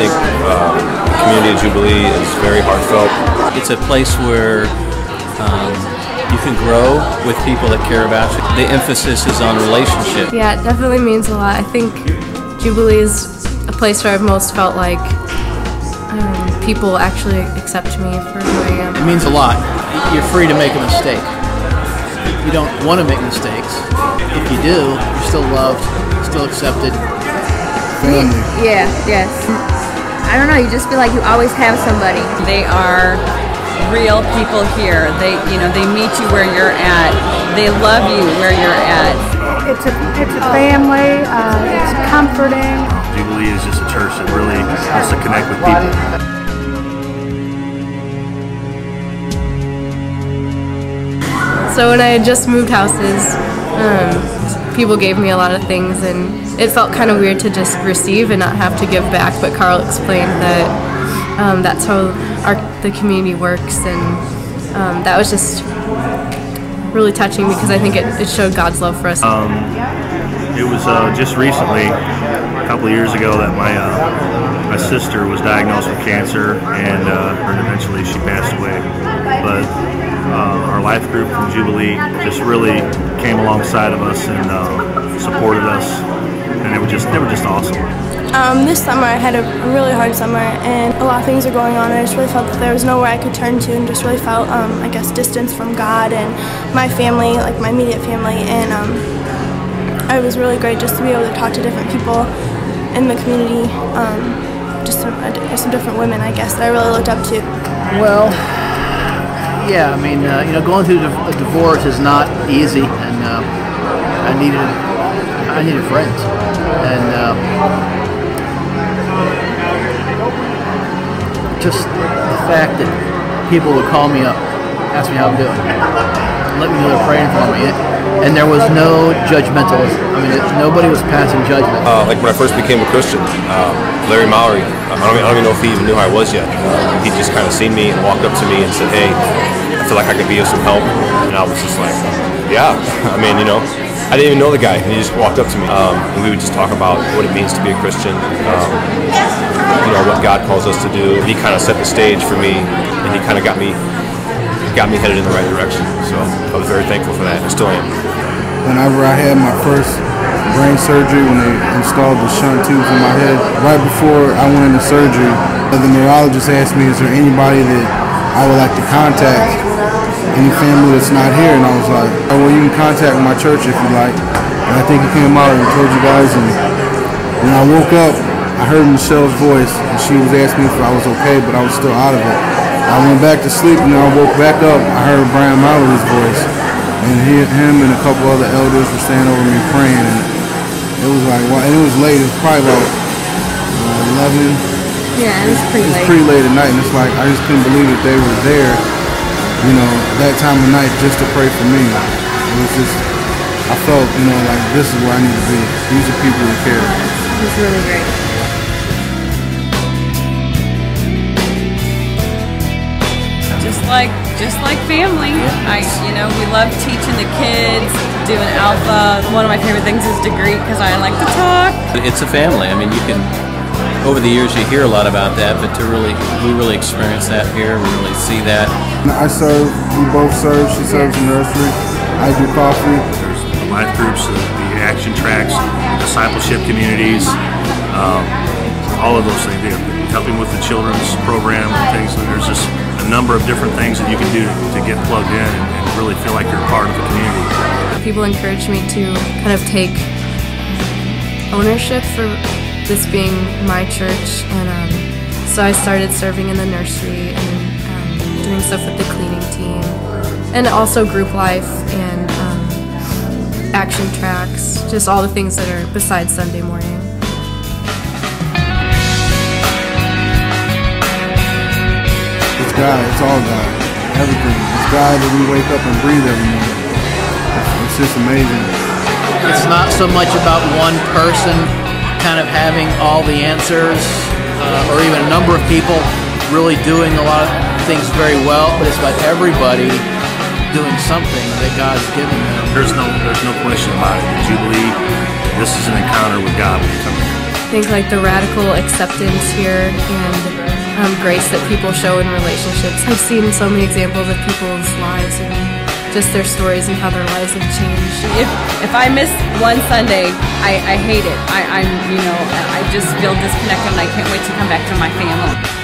think the community of Jubilee is very heartfelt. It's a place where you can grow with people that care about you. The emphasis is on relationship. Yeah, it definitely means a lot. I think Jubilee is a place where I've most felt like people actually accept me for who I am. It means a lot. You're free to make a mistake. You don't want to make mistakes. If you do, you're still loved, still accepted. Family. Yeah, yes. I don't know, you just feel like you always have somebody. They are real people here. They meet you where you're at. They love you where you're at. It's a family. It's comforting. Jubilee is just a church that really wants to connect with people. So when I had just moved houses, people gave me a lot of things, and it felt kind of weird to just receive and not have to give back. But Carl explained that that's how the community works, and that was just really touching because I think it showed God's love for us. It was just recently, a couple of years ago, that my sister was diagnosed with cancer, and eventually she passed away. But our life group from Jubilee just really came alongside of us and supported us, and they were just awesome. This summer I had a really hard summer, and a lot of things were going on, and I just really felt that there was nowhere I could turn to, and just really felt, I guess, distance from God and my family, like my immediate family, and it was really great just to be able to talk to different people in the community, just some different women, I guess, that I really looked up to. Well, yeah, I mean, going through a divorce is not easy, and I needed friends, and just the fact that people would call me up, ask me how I'm doing, let me know they're praying for me, and there was no judgmentalism. I mean, nobody was passing judgment. Like when I first became a Christian, Larry Mowry, I don't even know if he even knew who I was yet. He just kind of seen me and walked up to me and said, "Hey, I feel like I could be of some help." And I was just like, "Yeah." I mean, I didn't even know the guy, and he just walked up to me, and we would just talk about what it means to be a Christian, what God calls us to do. He kind of set the stage for me, and he kind of got me headed in the right direction. So I was very thankful for that, and still am. Whenever I had my first brain surgery, when they installed the shunt tubes in my head, right before I went into surgery, the neurologist asked me, "Is there anybody that I would like to contact? Any family that's not here?" And I was like, "Oh, well, you can contact my church if you like." And I think he came out and told you guys. And when I woke up, I heard Michelle's voice, and she was asking me if I was okay, but I was still out of it. I went back to sleep, and then I woke back up. I heard Brian Mallory's voice, and him and a couple other elders were standing over me praying. And it was like, wow, and it was late. It was probably about 11. Yeah, it was pretty late. It was pretty late at night, and it's like I just couldn't believe that they were there, that time of night just to pray for me. It was just, I felt, like this is where I need to be. These are people who care. It was really great. Just like family. We love teaching the kids, doing Alpha. One of my favorite things is degree because I like to talk. It's a family. I mean, over the years you hear a lot about that, but we really experience that here. We really see that. I serve, we both serve. She serves in nursery. I do coffee. There's the life groups, the action tracks, discipleship communities, all of those things. Helping with the children's program and things. So there's just a number of different things that you can do to get plugged in and really feel like you're a part of the community. People encouraged me to kind of take ownership for this being my church, and so I started serving in the nursery and doing stuff with the cleaning team, and also group life and action tracks, just all the things that are besides Sunday morning. It's God, it's all God, everything. It's God that we wake up and breathe every morning. It's just amazing. It's not so much about one person kind of having all the answers, or even a number of people really doing a lot of things very well, but it's about everybody doing something that God's given them. There's no question about it. Jubilee, this is an encounter with God when you come here. think like the radical acceptance here and grace that people show in relationships. I've seen so many examples of people's lives and just their stories and how their lives have changed. If I miss one Sunday, I hate it. I just feel disconnected and I can't wait to come back to my family.